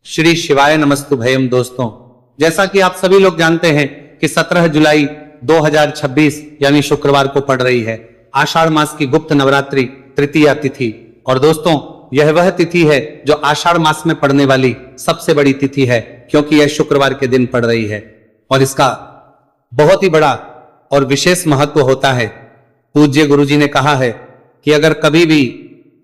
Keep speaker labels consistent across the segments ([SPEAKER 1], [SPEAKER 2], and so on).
[SPEAKER 1] श्री शिवाय नमस्तुभयम। दोस्तों, जैसा कि आप सभी लोग जानते हैं कि 17 जुलाई 2026 यानी शुक्रवार को पड़ रही है आषाढ़ मास की गुप्त नवरात्रि तृतीया तिथि। और दोस्तों, यह वह तिथि है जो आषाढ़ मास में पड़ने वाली सबसे बड़ी तिथि है, क्योंकि यह शुक्रवार के दिन पड़ रही है और इसका बहुत ही बड़ा और विशेष महत्व होता है। पूज्य गुरुजी ने कहा है कि अगर कभी भी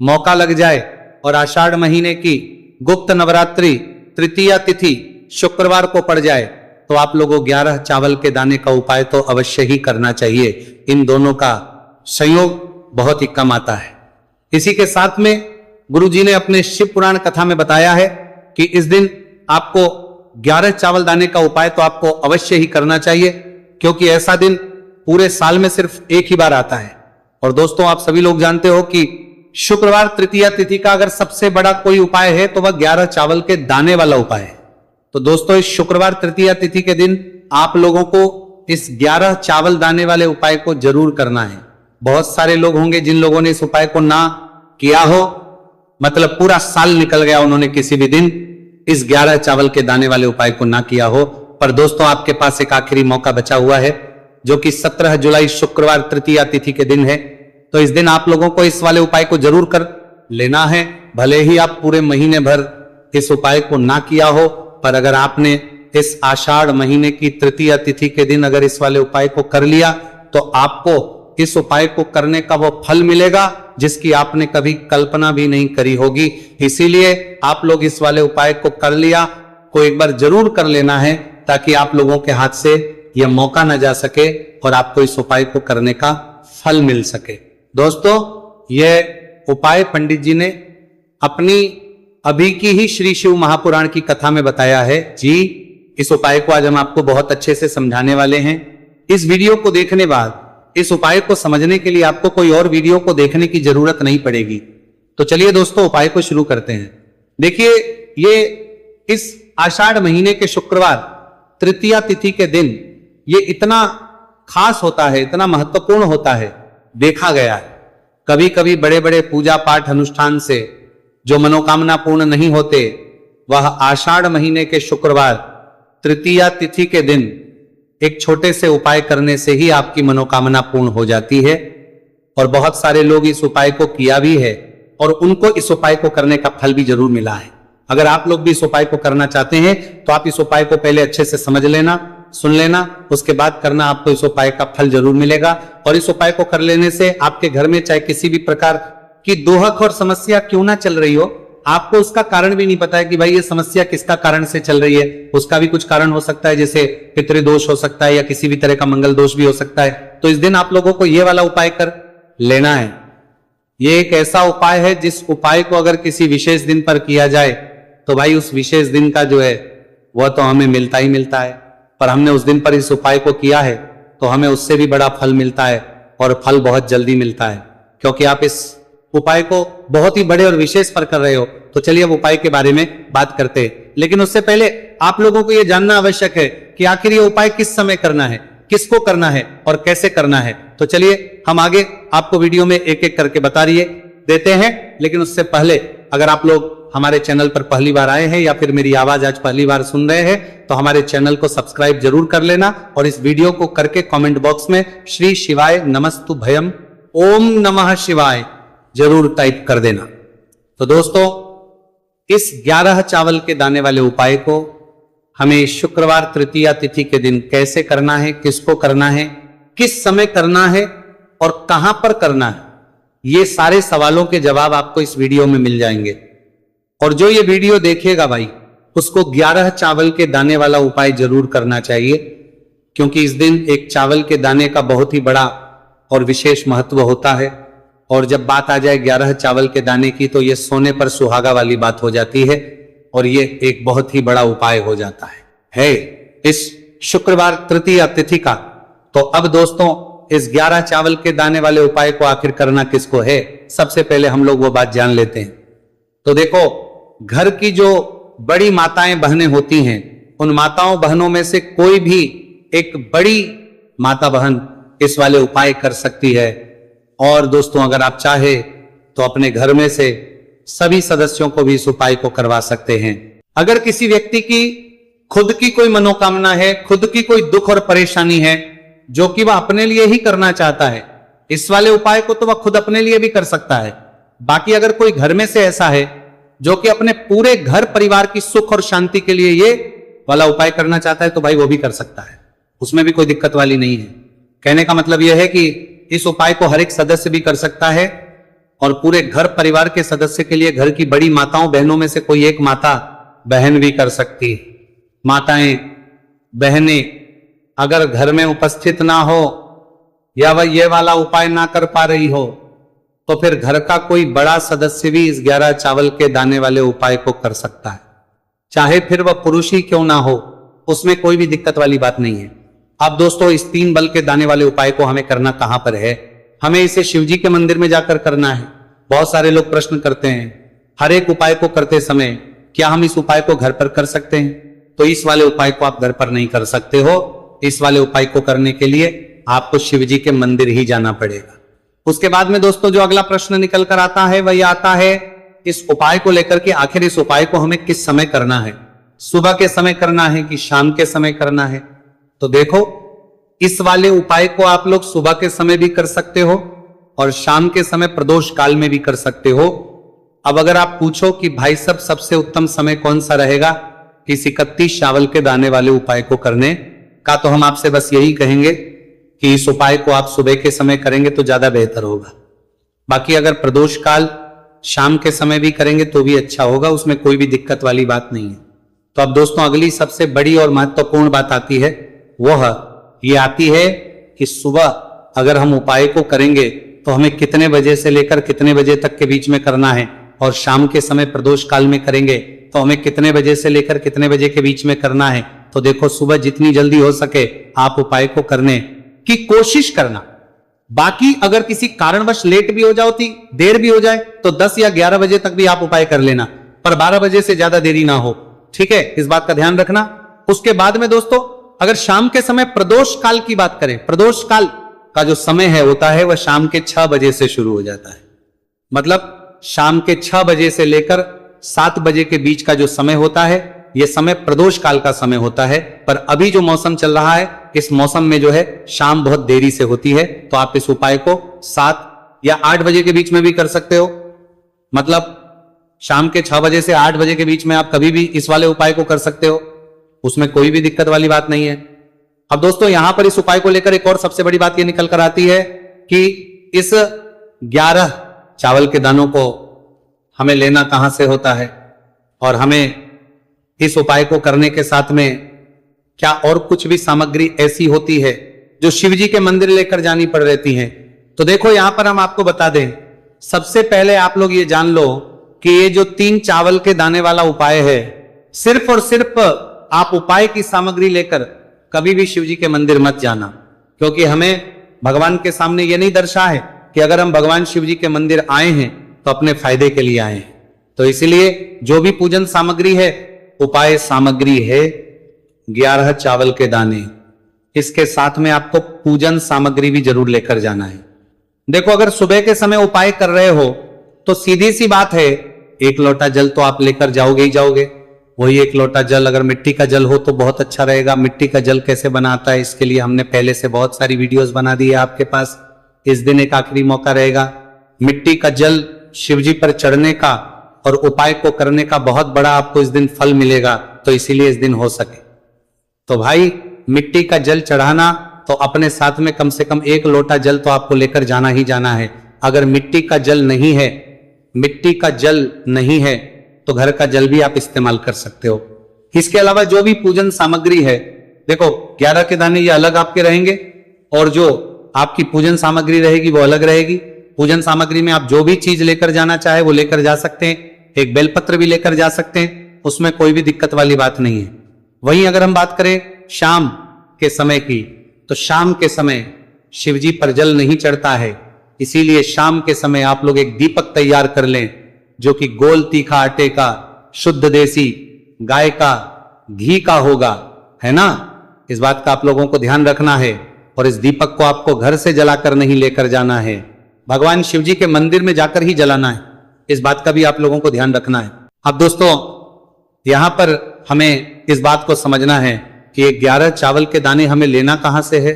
[SPEAKER 1] मौका लग जाए और आषाढ़ महीने की गुप्त नवरात्रि तृतीया तिथि शुक्रवार को पड़ जाए तो आप लोगों 11 चावल के दाने का उपाय तो अवश्य ही करना चाहिए। इन दोनों का संयोग बहुत ही कम आता है। इसी के साथ में गुरुजी ने अपने शिव पुराण कथा में बताया है कि इस दिन आपको 11 चावल दाने का उपाय तो आपको अवश्य ही करना चाहिए, क्योंकि ऐसा दिन पूरे साल में सिर्फ एक ही बार आता है। और दोस्तों, आप सभी लोग जानते हो कि शुक्रवार तृतीया तिथि का अगर सबसे बड़ा कोई उपाय है तो वह 11 चावल के दाने वाला उपाय है। तो दोस्तों, इस शुक्रवार तृतीया तिथि के दिन आप लोगों को इस 11 चावल दाने वाले उपाय को जरूर करना है। बहुत सारे लोग होंगे जिन लोगों ने इस उपाय को ना किया हो, मतलब पूरा साल निकल गया, उन्होंने किसी भी दिन इस 11 चावल के दाने वाले उपाय को ना किया हो। पर दोस्तों, आपके पास एक आखिरी मौका बचा हुआ है, जो कि 17 जुलाई शुक्रवार तृतीया तिथि के दिन है। तो इस दिन आप लोगों को इस वाले उपाय को जरूर कर लेना है। भले ही आप पूरे महीने भर इस उपाय को ना किया हो, पर अगर आपने इस आषाढ़ महीने की तृतीया तिथि के दिन अगर इस वाले उपाय को कर लिया तो आपको इस उपाय को करने का वो फल मिलेगा जिसकी आपने कभी कल्पना भी नहीं करी होगी। इसीलिए आप लोग इस वाले उपाय को कर लिया को एक बार जरूर कर लेना है, ताकि आप लोगों के हाथ से यह मौका न जा सके और आपको इस उपाय को करने का फल मिल सके। दोस्तों, यह उपाय पंडित जी ने अपनी अभी की ही श्री शिव महापुराण की कथा में बताया है जी। इस उपाय को आज हम आपको बहुत अच्छे से समझाने वाले हैं। इस वीडियो को देखने बाद इस उपाय को समझने के लिए आपको कोई और वीडियो को देखने की जरूरत नहीं पड़ेगी। तो चलिए दोस्तों, उपाय को शुरू करते हैं। देखिए, ये इस आषाढ़ महीने के शुक्रवार तृतीया तिथि के दिन ये इतना खास होता है, इतना महत्वपूर्ण होता है। देखा गया है कभी कभी बड़े बड़े पूजा पाठ अनुष्ठान से जो मनोकामना पूर्ण नहीं होते, वह आषाढ़ महीने के शुक्रवार तृतीया तिथि के दिन एक छोटे से उपाय करने से ही आपकी मनोकामना पूर्ण हो जाती है। और बहुत सारे लोग इस उपाय को किया भी है और उनको इस उपाय को करने का फल भी जरूर मिला है। अगर आप लोग भी इस उपाय को करना चाहते हैं तो आप इस उपाय को पहले अच्छे से समझ लेना, सुन लेना, उसके बाद करना, आपको इस उपाय का फल जरूर मिलेगा। और इस उपाय को कर लेने से आपके घर में चाहे किसी भी प्रकार की दोहक और समस्या क्यों ना चल रही हो, आपको उसका कारण भी नहीं पता है कि भाई ये समस्या किसका कारण से चल रही है। उसका भी कुछ कारण हो सकता है, जैसे पितृदोष हो सकता है या किसी भी तरह का मंगल दोष भी हो सकता है। तो इस दिन आप लोगों को ये वाला उपाय कर लेना है। ये एक ऐसा उपाय है जिस उपाय को अगर किसी विशेष दिन पर किया जाए तो भाई उस विशेष दिन का जो है वह तो हमें मिलता ही मिलता है। पर हमने उस दिन पर इस उपाय को किया है तो हमें उससे भी बड़ा फल मिलता है, और फल बहुत जल्दी मिलता है, क्योंकि आप इस उपाय को बहुत ही बड़े और विशेष पर कर रहे हो। तो चलिए अब उपाय के बारे में बात करते हैं। लेकिन उससे पहले आप लोगों को यह जानना आवश्यक है कि आखिर ये उपाय किस समय करना है, किसको करना है और कैसे करना है। तो चलिए हम आगे आपको वीडियो में एक एक करके बता देते हैं। लेकिन उससे पहले अगर आप लोग हमारे चैनल पर पहली बार आए हैं या फिर मेरी आवाज आज पहली बार सुन रहे हैं तो हमारे चैनल को सब्सक्राइब जरूर कर लेना, और इस वीडियो को करके कमेंट बॉक्स में श्री शिवाय नमस्तुभयम ओम नमः शिवाय जरूर टाइप कर देना। तो दोस्तों, इस 11 चावल के दाने वाले उपाय को हमें शुक्रवार तृतीया तिथि के दिन कैसे करना है, किसको करना है, किस समय करना है और कहां पर करना है, ये सारे सवालों के जवाब आपको इस वीडियो में मिल जाएंगे। और जो ये वीडियो देखेगा भाई, उसको 11 चावल के दाने वाला उपाय जरूर करना चाहिए, क्योंकि इस दिन एक चावल के दाने का बहुत ही बड़ा और विशेष महत्व होता है। और जब बात आ जाए 11 चावल के दाने की तो ये सोने पर सुहागा वाली बात हो जाती है, और ये एक बहुत ही बड़ा उपाय हो जाता है इस शुक्रवार तृतीया तिथि का। तो अब दोस्तों, इस 11 चावल के दाने वाले उपाय को आखिर करना किसको है, सबसे पहले हम लोग वो बात जान लेते हैं। तो देखो, घर की जो बड़ी माताएं बहनें होती हैं, उन माताओं बहनों में से कोई भी एक बड़ी माता बहन इस वाले उपाय कर सकती है। और दोस्तों, अगर आप चाहे तो अपने घर में से सभी सदस्यों को भी इस उपाय को करवा सकते हैं। अगर किसी व्यक्ति की खुद की कोई मनोकामना है, खुद की कोई दुख और परेशानी है जो कि वह अपने लिए ही करना चाहता है, इस वाले उपाय को तो वह खुद अपने लिए भी कर सकता है। बाकी अगर कोई घर में से ऐसा है जो कि अपने पूरे घर परिवार की सुख और शांति के लिए ये वाला उपाय करना चाहता है, तो भाई वो भी कर सकता है, उसमें भी कोई दिक्कत वाली नहीं है। कहने का मतलब यह है कि इस उपाय को हर एक सदस्य भी कर सकता है और पूरे घर परिवार के सदस्य के लिए घर की बड़ी माताओं बहनों में से कोई एक माता बहन भी कर सकती है। माताएं बहनें अगर घर में उपस्थित ना हो या वह ये वाला उपाय ना कर पा रही हो, तो फिर घर का कोई बड़ा सदस्य भी इस 11 चावल के दाने वाले उपाय को कर सकता है, चाहे फिर वह पुरुष ही क्यों ना हो, उसमें कोई भी दिक्कत वाली बात नहीं है। अब दोस्तों, इस 3 बल के दाने वाले उपाय को हमें करना कहां पर है? हमें इसे शिवजी के मंदिर में जाकर करना है। बहुत सारे लोग प्रश्न करते हैं, हर एक उपाय को करते समय क्या हम इस उपाय को घर पर कर सकते हैं? तो इस वाले उपाय को आप घर पर नहीं कर सकते हो। इस वाले उपाय को करने के लिए आपको शिवजी के मंदिर ही जाना पड़ेगा। उसके बाद में दोस्तों जो अगला प्रश्न निकल कर आता है वह आता है इस उपाय को लेकर के, आखिर इस उपाय को हमें किस समय करना है? सुबह के समय करना है कि शाम के समय करना है? तो देखो, इस वाले उपाय को आप लोग सुबह के समय भी कर सकते हो और शाम के समय प्रदोष काल में भी कर सकते हो। अब अगर आप पूछो कि भाई साहब सबसे उत्तम समय कौन सा रहेगा इस 31 चावल के दाने वाले उपाय को करने का, तो हम आपसे बस यही कहेंगे कि इस उपाय को आप सुबह के समय करेंगे तो ज्यादा बेहतर होगा। बाकी अगर प्रदोष काल शाम के समय भी करेंगे तो भी अच्छा होगा, उसमें कोई भी दिक्कत वाली बात नहीं है। तो अब दोस्तों अगली सबसे बड़ी और महत्वपूर्ण बात आती है, वह ये आती है कि सुबह अगर हम उपाय को करेंगे तो हमें कितने बजे से लेकर कितने बजे तक के बीच में करना है, और शाम के समय प्रदोष काल में करेंगे तो हमें कितने बजे से लेकर कितने बजे के बीच में करना है। तो देखो, सुबह जितनी जल्दी हो सके आप उपाय को करने की कोशिश करना। बाकी अगर किसी कारणवश लेट भी हो जाती, देर भी हो जाए, तो 10 या 11 बजे तक भी आप उपाय कर लेना, पर 12 बजे से ज्यादा देरी ना हो। ठीक है, इस बात का ध्यान रखना। उसके बाद में दोस्तों अगर शाम के समय प्रदोष काल की बात करें, प्रदोष काल का जो समय है होता है वह शाम के 6 बजे से शुरू हो जाता है। मतलब शाम के 6 बजे से लेकर 7 बजे के बीच का जो समय होता है यह समय प्रदोष काल का समय होता है। पर अभी जो मौसम चल रहा है, इस मौसम में जो है शाम बहुत देरी से होती है, तो आप इस उपाय को 7 या 8 बजे के बीच में भी कर सकते हो। मतलब शाम के 6 बजे से 8 बजे के बीच में आप कभी भी इस वाले उपाय को कर सकते हो, उसमें कोई भी दिक्कत वाली बात नहीं है। अब दोस्तों यहां पर इस उपाय को लेकर एक और सबसे बड़ी बात यह निकल कर आती है कि इस 11 चावल के दानों को हमें लेना कहां से होता है, और हमें इस उपाय को करने के साथ में क्या और कुछ भी सामग्री ऐसी होती है जो शिवजी के मंदिर लेकर जानी पड़ रहती है। तो देखो यहां पर हम आपको बता दें, सबसे पहले आप लोग ये जान लो कि ये जो 3 चावल के दाने वाला उपाय है, सिर्फ और सिर्फ आप उपाय की सामग्री लेकर कभी भी शिवजी के मंदिर मत जाना, क्योंकि हमें भगवान के सामने ये नहीं दर्शा है कि अगर हम भगवान शिवजी के मंदिर आए हैं तो अपने फायदे के लिए आए हैं। तो इसलिए जो भी पूजन सामग्री है, उपाय सामग्री है 11 चावल के दाने, इसके साथ में आपको पूजन सामग्री भी जरूर लेकर जाना है। देखो, अगर सुबह के समय उपाय कर रहे हो तो सीधी सी बात है, 1 लोटा जल तो आप लेकर जाओगे ही जाओगे। वही 1 लोटा जल अगर मिट्टी का जल हो तो बहुत अच्छा रहेगा। मिट्टी का जल कैसे बनाता है, इसके लिए हमने पहले से बहुत सारी वीडियोस बना दी है आपके पास। इस दिन एक आखिरी मौका रहेगा, मिट्टी का जल शिवजी पर चढ़ने का और उपाय को करने का बहुत बड़ा आपको इस दिन फल मिलेगा। तो इसीलिए इस दिन हो सके तो भाई मिट्टी का जल चढ़ाना, तो अपने साथ में कम से कम 1 लोटा जल तो आपको लेकर जाना ही जाना है। अगर मिट्टी का जल नहीं है, मिट्टी का जल नहीं है तो घर का जल भी आप इस्तेमाल कर सकते हो। इसके अलावा जो भी पूजन सामग्री है, देखो 11 के दाने ये अलग आपके रहेंगे और जो आपकी पूजन सामग्री रहेगी वो अलग रहेगी। पूजन सामग्री में आप जो भी चीज लेकर जाना चाहे वो लेकर जा सकते हैं। एक बेलपत्र भी लेकर जा सकते हैं, उसमें कोई भी दिक्कत वाली बात नहीं है। वहीं अगर हम बात करें शाम के समय की, तो शाम के समय शिवजी पर जल नहीं चढ़ता है, इसीलिए शाम के समय आप लोग एक दीपक तैयार कर लें जो कि गोल तीखा आटे का, शुद्ध देसी गाय का घी का होगा, है ना। इस बात का आप लोगों को ध्यान रखना है। और इस दीपक को आपको घर से जलाकर नहीं लेकर जाना है, भगवान शिवजी के मंदिर में जाकर ही जलाना है। इस बात का भी आप लोगों को ध्यान रखना है। अब दोस्तों यहां पर हमें इस बात को समझना है कि ये 11 चावल के दाने हमें लेना कहां से है।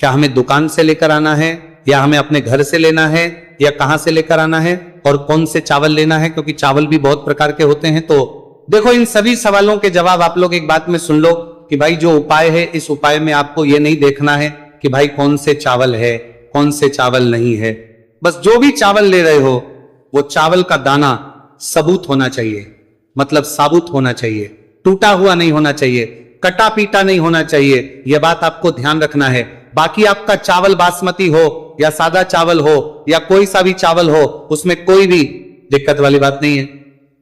[SPEAKER 1] क्या हमें दुकान से लेकर आना है, या हमें अपने घर से लेना है, या कहां से लेकर आना है, और कौन से चावल लेना है, क्योंकि चावल भी बहुत प्रकार के होते हैं। तो देखो, इन सभी सवालों के जवाब आप लोग एक बात में सुन लो कि भाई जो उपाय है, इस उपाय में आपको ये नहीं देखना है कि भाई कौन से चावल है, कौन से चावल नहीं है। बस जो भी चावल ले रहे हो वो चावल का दाना सबूत होना चाहिए, मतलब साबुत होना चाहिए, टूटा हुआ नहीं होना चाहिए, कटा पीटा नहीं होना चाहिए। यह बात आपको ध्यान रखना है। बाकी आपका चावल बासमती हो या सादा चावल हो या कोई सा भी चावल हो, उसमें कोई भी दिक्कत वाली बात नहीं है।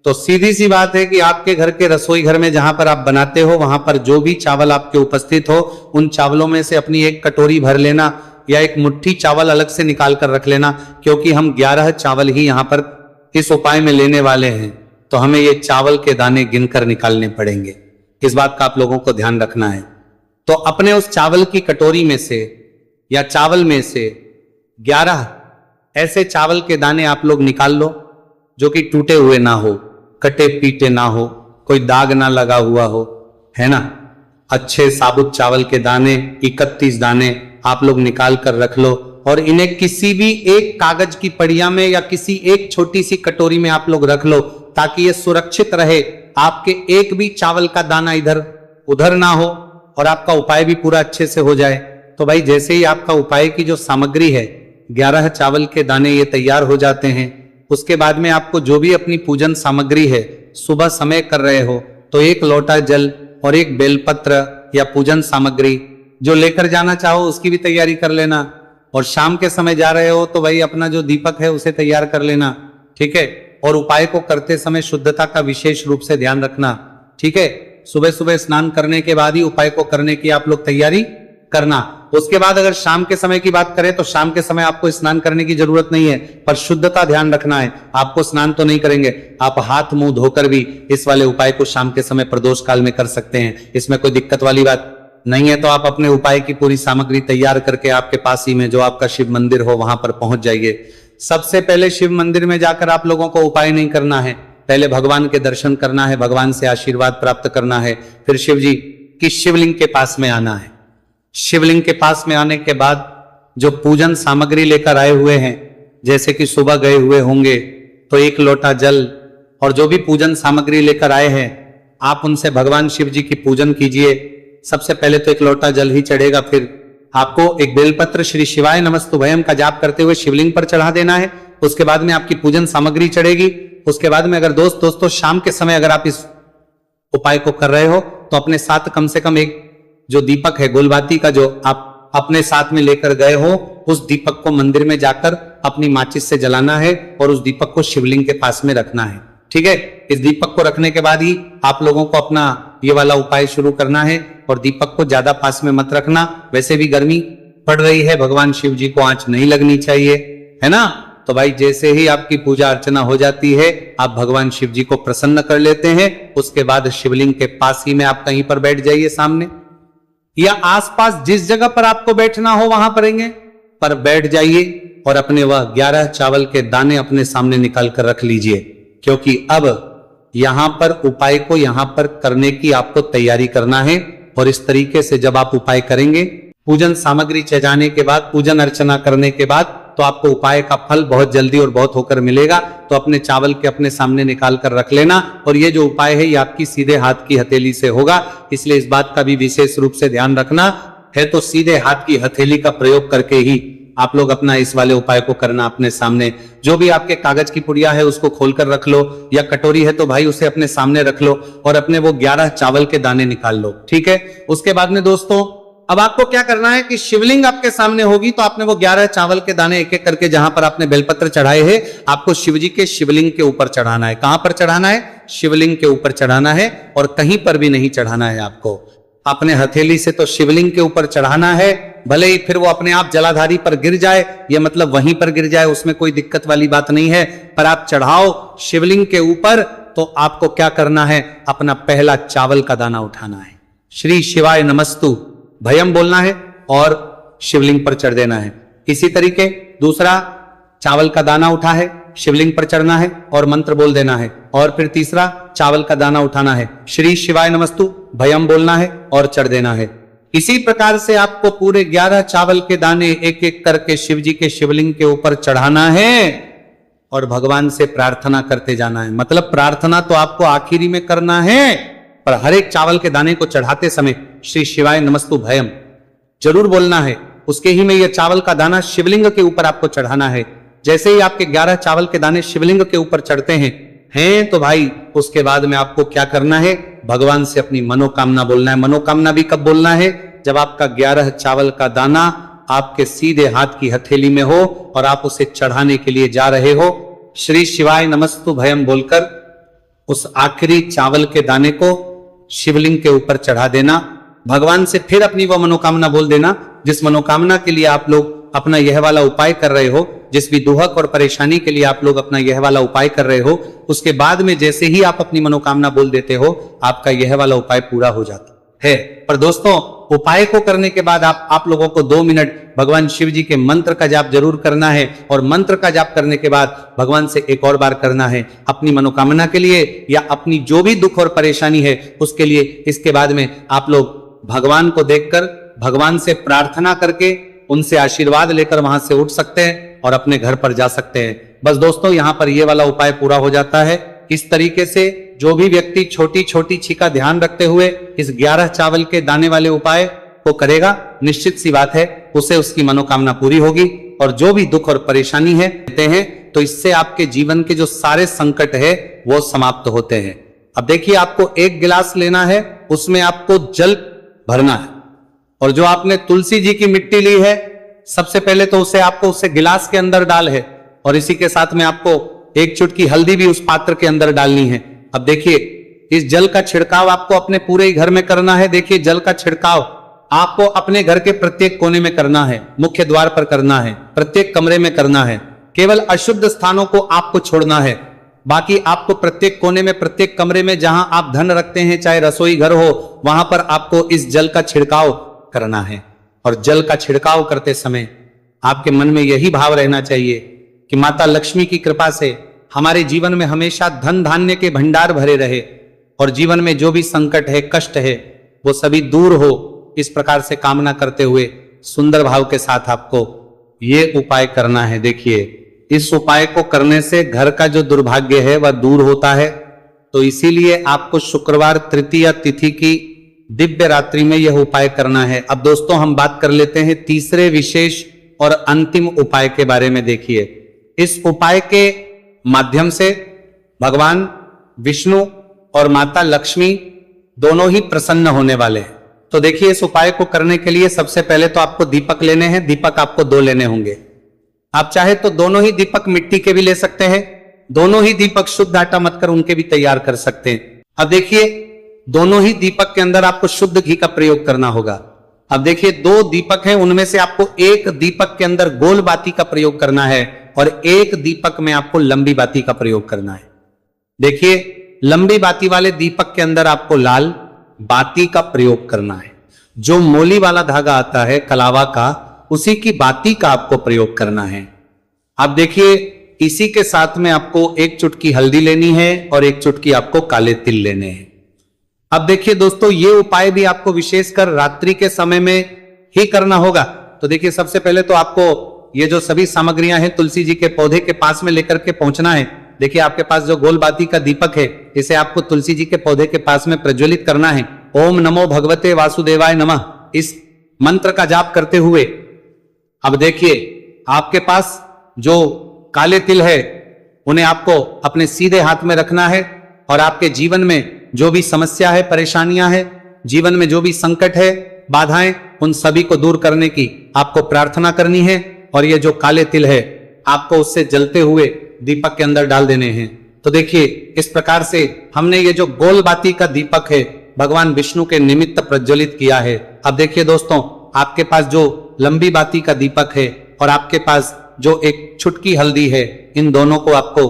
[SPEAKER 1] तो सीधी सी बात है कि आपके घर के रसोई घर में जहां पर आप बनाते हो, वहां पर जो भी चावल आपके उपस्थित हो, उन चावलों में से अपनी एक कटोरी भर लेना या एक मुट्ठी चावल अलग से निकाल कर रख लेना, क्योंकि हम 11 चावल ही यहां पर इस उपाय में लेने वाले हैं। तो हमें ये चावल के दाने गिनकर निकालने पड़ेंगे। इस बात का आप लोगों को ध्यान रखना है। तो अपने उस चावल की कटोरी में से या चावल में से 11 ऐसे चावल के दाने आप लोग निकाल लो जो कि टूटे हुए ना हो, कटे पीटे ना हो, कोई दाग ना लगा हुआ हो, है ना। अच्छे साबुत चावल के दाने 31 दाने आप लोग निकाल कर रख लो, और इन्हें किसी भी एक कागज की पड़िया में या किसी एक छोटी सी कटोरी में आप लोग रख लो, ताकि ये सुरक्षित रहे, आपके एक भी चावल का दाना इधर उधर ना हो और आपका उपाय भी पूरा अच्छे से हो जाए। तो भाई जैसे ही आपका उपाय की जो सामग्री है, 11 चावल के दाने ये तैयार हो जाते हैं, उसके बाद में आपको जो भी अपनी पूजन सामग्री है, सुबह समय कर रहे हो तो 1 लोटा जल और 1 बेलपत्र या पूजन सामग्री जो लेकर जाना चाहो उसकी भी तैयारी कर लेना। और शाम के समय जा रहे हो तो भाई अपना जो दीपक है उसे तैयार कर लेना, ठीक है। और उपाय को करते समय शुद्धता का विशेष रूप से ध्यान रखना, ठीक है। सुबह सुबह स्नान करने के बाद ही उपाय को करने की आप लोग तैयारी करना। उसके बाद अगर शाम के समय की बात करें तो शाम के समय आपको स्नान करने की जरूरत नहीं है, पर शुद्धता ध्यान रखना है। आपको स्नान तो नहीं करेंगे, आप हाथ मुंह धोकर भी इस वाले उपाय को शाम के समय प्रदोष काल में कर सकते हैं, इसमें कोई दिक्कत वाली बात नहीं है। तो आप अपने उपाय की पूरी सामग्री तैयार करके आपके पास ही में जो आपका शिव मंदिर हो वहां पर पहुंच जाइए। सबसे पहले शिव मंदिर में जाकर आप लोगों को उपाय नहीं करना है, पहले भगवान के दर्शन करना है, भगवान से आशीर्वाद प्राप्त करना है, फिर शिव जी की शिवलिंग के पास में आना है। शिवलिंग के पास में आने के बाद जो पूजन सामग्री लेकर आए हुए हैं, जैसे कि सुबह गए हुए होंगे तो 1 लोटा जल और जो भी पूजन सामग्री लेकर आए हैं, आप उनसे भगवान शिव जी की पूजन कीजिए। सबसे पहले तो 1 लोटा जल ही चढ़ेगा, फिर आपको एक बेलपत्र श्री शिवाय नमस्तुभयम का जाप करते हुए शिवलिंग पर चढ़ा देना है। उसके बाद में आपकी पूजन सामग्री चढ़ेगी। उसके बाद में अगर दोस्तों शाम के समय अगर आप इस उपाय को कर रहे हो तो अपने साथ कम से कम एक जो दीपक है गोलबाती का, जो आप अपने साथ में लेकर गए हो, उस दीपक को मंदिर में जाकर अपनी माचिस से जलाना है और उस दीपक को शिवलिंग के पास में रखना है, ठीक है। इस दीपक को रखने के बाद ही आप लोगों को अपना ये वाला उपाय शुरू करना है। और दीपक को ज्यादा पास में मत रखना, वैसे भी गर्मी पड़ रही है, भगवान शिव जी को आंच नहीं लगनी चाहिए, है ना। तो भाई जैसे ही आपकी पूजा अर्चना हो जाती है, आप भगवान शिव जी को प्रसन्न कर लेते हैं। उसके बाद शिवलिंग के पास ही में आप कहीं पर बैठ जाइए, सामने या आसपास जिस जगह पर आपको बैठना हो वहां पर बैठ जाइए और अपने वह 11 चावल के दाने अपने सामने निकाल कर रख लीजिए, क्योंकि अब यहां पर उपाय को यहां पर करने की आपको तैयारी करना है। और इस तरीके से जब आप उपाय करेंगे, पूजन सामग्री चढ़ाने के बाद, पूजन अर्चना करने के बाद, तो आपको उपाय का फल बहुत जल्दी और बहुत होकर मिलेगा। तो अपने चावल के अपने सामने निकाल कर रख लेना। और ये जो उपाय है ये आपकी सीधे हाथ की हथेली से होगा, इसलिए इस बात का भी विशेष रूप से ध्यान रखना है। तो सीधे हाथ की हथेली का प्रयोग करके ही आप लोग अपना इस वाले उपाय को करना। अपने सामने जो भी आपके कागज की पुड़िया है उसको खोलकर रख लो, या कटोरी है तो भाई उसे अपने सामने रख लो और अपने वो 11 चावल के दाने निकाल लो, ठीक है। उसके बाद में दोस्तों अब आपको क्या करना है कि शिवलिंग आपके सामने होगी, तो आपने वो 11 चावल के दाने एक एक करके जहां पर आपने बेलपत्र चढ़ाए हैं, आपको शिवजी के शिवलिंग के ऊपर चढ़ाना है। कहां पर चढ़ाना है? शिवलिंग के ऊपर चढ़ाना है, और कहीं पर भी नहीं चढ़ाना है। आपको अपने हथेली से तो शिवलिंग के ऊपर चढ़ाना है, भले ही फिर वो अपने आप जलाधारी पर गिर जाए, ये मतलब वहीं पर गिर जाए, उसमें कोई दिक्कत वाली बात नहीं है। पर आप चढ़ाओ शिवलिंग के ऊपर, तो आपको क्या करना है? अपना पहला चावल का दाना उठाना है, श्री शिवाय नमस्तु भयम बोलना है और शिवलिंग पर चढ़ देना है। इसी तरीके दूसरा चावल का दाना उठा है, शिवलिंग पर चढ़ना है और मंत्र बोल देना है और फिर तीसरा चावल का दाना उठाना है, श्री शिवाय नमस्तु भयम बोलना है और चढ़ देना है। इसी प्रकार से आपको पूरे 11 चावल के दाने एक एक करके शिव जी के शिवलिंग के ऊपर चढ़ाना है और भगवान से प्रार्थना करते जाना है। मतलब प्रार्थना तो आपको आखिरी में करना है, पर हर एक चावल के दाने को चढ़ाते समय श्री शिवाय नमस्तु भयम जरूर बोलना है। उसके ही में यह चावल का दाना शिवलिंग के ऊपर आपको चढ़ाना है। जैसे ही आपके 11 चावल के दाने शिवलिंग के ऊपर चढ़ते हैं तो भाई उसके बाद में आपको क्या करना है, भगवान से अपनी मनोकामना बोलना है। मनोकामना भी कब बोलना है, जब आपका 11 चावल का दाना आपके सीधे हाथ की हथेली में हो और आप उसे चढ़ाने के लिए जा रहे हो। श्री शिवाय नमस्तु भयम बोलकर उस आखिरी चावल के दाने को शिवलिंग के ऊपर चढ़ा देना। भगवान से फिर अपनी वो मनोकामना बोल देना जिस मनोकामना के लिए आप लोग अपना यह वाला उपाय कर रहे हो, जिस भी दुहक और परेशानी के लिए आप लोग अपना यह वाला उपाय कर रहे हो। उसके बाद में जैसे ही आप अपनी मनोकामना बोल देते हो, आपका यह वाला उपाय पूरा हो जाता है। पर दोस्तों, उपाय को करने के बाद आप लोगों को 2 मिनट भगवान शिव जी के मंत्र का जाप जरूर करना है। और मंत्र का जाप करने के बाद भगवान से एक और बार करना है अपनी मनोकामना के लिए या अपनी जो भी दुख और परेशानी है उसके लिए। इसके बाद में आप लोग भगवान को देखकर भगवान से प्रार्थना करके उनसे आशीर्वाद लेकर वहां से उठ सकते हैं और अपने घर पर जा सकते हैं। बस दोस्तों, यहां पर यह वाला उपाय पूरा हो जाता है। इस तरीके से जो भी व्यक्ति छोटी छोटी छी का ध्यान रखते हुए इस 11 चावल के दाने वाले उपाय को करेगा, निश्चित सी बात है उसे उसकी मनोकामना पूरी होगी। और जो भी दुख और परेशानी है तो इससे आपके जीवन के जो सारे संकट है वो समाप्त होते हैं। अब देखिए, आपको 1 गिलास लेना है, उसमें आपको जल भरना है। और जो आपने तुलसी जी की मिट्टी ली है, सबसे पहले तो उसे आपको उसे गिलास के अंदर डाल है और इसी के साथ में आपको 1 चुटकी हल्दी भी उस पात्र के अंदर डालनी है। अब देखिए, इस जल का छिड़काव आपको अपने पूरे घर में करना है। देखिए, जल का छिड़काव आपको अपने घर के प्रत्येक कोने में करना है, मुख्य द्वार पर करना है, प्रत्येक कमरे में करना है। केवल अशुद्ध स्थानों को आपको छोड़ना है। बाकी आपको प्रत्येक कोने में, प्रत्येक कमरे में जहां आप धन रखते हैं, चाहे रसोई घर हो, वहां पर आपको इस जल का छिड़काव करना है। और जल का छिड़काव करते समय आपके मन में यही भाव रहना चाहिए कि माता लक्ष्मी की कृपा से हमारे जीवन में हमेशा धन धान्य के भंडार भरे रहे और जीवन में जो भी संकट है, कष्ट है, वो सभी दूर हो। इस प्रकार से कामना करते हुए सुंदर भाव के साथ आपको ये उपाय करना है। देखिए, इस उपाय को करने से घर का जो दुर्भाग्य है वह दूर होता है। तो इसीलिए आपको शुक्रवार तृतीया तिथि की दिव्य रात्रि में यह उपाय करना है। अब दोस्तों, हम बात कर लेते हैं तीसरे विशेष और अंतिम उपाय के बारे में। देखिए, इस उपाय के माध्यम से भगवान विष्णु और माता लक्ष्मी दोनों ही प्रसन्न होने वाले हैं। तो देखिए, इस उपाय को करने के लिए सबसे पहले तो आपको दीपक लेने हैं। दीपक आपको 2 लेने होंगे। आप चाहे तो दोनों ही दीपक मिट्टी के भी ले सकते हैं, दोनों ही दीपक शुद्ध आटा मत कर उनके भी तैयार कर सकते हैं। अब देखिए, दोनों ही दीपक के अंदर आपको शुद्ध घी का प्रयोग करना होगा। अब देखिए, 2 दीपक हैं, उनमें से आपको एक दीपक के अंदर गोल बाती का प्रयोग करना है और एक दीपक में आपको लंबी बाती का प्रयोग करना है। देखिए, लंबी बाती वाले दीपक के अंदर आपको लाल बाती का प्रयोग करना है। जो मोली वाला धागा आता है कलावा का, उसी की बाती का आपको प्रयोग करना है। आप देखिए, इसी के साथ में आपको 1 चुटकी हल्दी लेनी है और 1 चुटकी आपको काले तिल लेने हैं। अब देखिए दोस्तों, ये उपाय भी आपको विशेषकर रात्रि के समय में ही करना होगा। तो देखिए, सबसे पहले तो आपको ये जो सभी सामग्रियां हैं तुलसी जी के पौधे के पास में लेकर के पहुंचना है। देखिए, आपके पास जो गोल बाती का दीपक है, इसे आपको तुलसी जी के पौधे के पास में प्रज्वलित करना है। ओम नमो भगवते वासुदेवाय नमः, इस मंत्र का जाप करते हुए अब देखिए, आपके पास जो काले तिल है उन्हें आपको अपने सीधे हाथ में रखना है और आपके जीवन में जो भी समस्या है, परेशानियां है, जीवन में जो भी संकट है, बाधाएं, उन सभी को दूर करने की आपको प्रार्थना करनी है। और ये जो काले तिल है आपको उससे जलते हुए दीपक के अंदर डाल देने हैं। तो देखिए, इस प्रकार से हमने ये जो गोल बाती का दीपक है भगवान विष्णु के निमित्त प्रज्वलित किया है। अब देखिए दोस्तों, आपके पास जो लंबी बाती का दीपक है और आपके पास जो 1 चुटकी हल्दी है, इन दोनों को आपको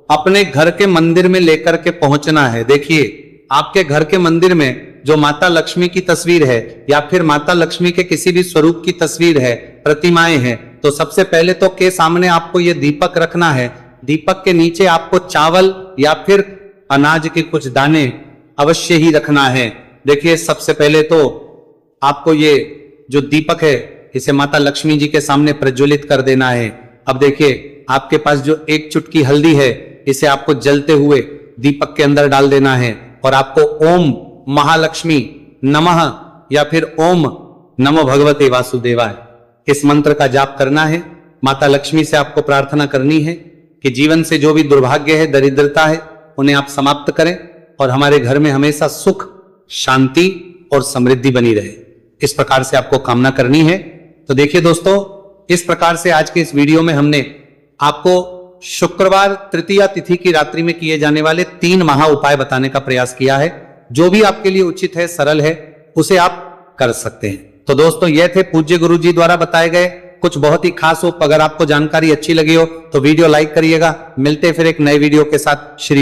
[SPEAKER 1] अपने घर के मंदिर में लेकर के पहुंचना है। देखिए, आपके घर के मंदिर में जो माता लक्ष्मी की तस्वीर है या फिर माता लक्ष्मी के किसी भी स्वरूप की तस्वीर है, प्रतिमाएं हैं, तो सबसे पहले तो के सामने आपको ये दीपक रखना है। दीपक के नीचे आपको चावल या फिर अनाज के कुछ दाने अवश्य ही रखना है। देखिए, सबसे पहले तो आपको ये जो दीपक है इसे माता लक्ष्मी जी के सामने प्रज्वलित कर देना है। अब देखिए, आपके पास जो एक चुटकी हल्दी है इसे आपको जलते हुए दीपक के अंदर डाल देना है और आपको ओम महालक्ष्मी नमः या फिर ओम नमो भगवते वासुदेवाय इस मंत्र का जाप करना है। माता लक्ष्मी से आपको प्रार्थना करनी है कि जीवन से जो भी दुर्भाग्य है, दरिद्रता है, उन्हें आप समाप्त करें और हमारे घर में हमेशा सुख, शांति और समृद्धि बनी रहे। इस प्रकार से आपको कामना करनी है। तो देखिए दोस्तों, इस प्रकार से आज के इस वीडियो में हमने आपको शुक्रवार तृतीया तिथि की रात्रि में किए जाने वाले 3 महा उपाय बताने का प्रयास किया है। जो भी आपके लिए उचित है, सरल है, उसे आप कर सकते हैं। तो दोस्तों, यह थे पूज्य गुरु जी द्वारा बताए गए कुछ बहुत ही खास उपाय। अगर आपको जानकारी अच्छी लगी हो तो वीडियो लाइक करिएगा। मिलते हैं फिर एक नए वीडियो के साथ। श्री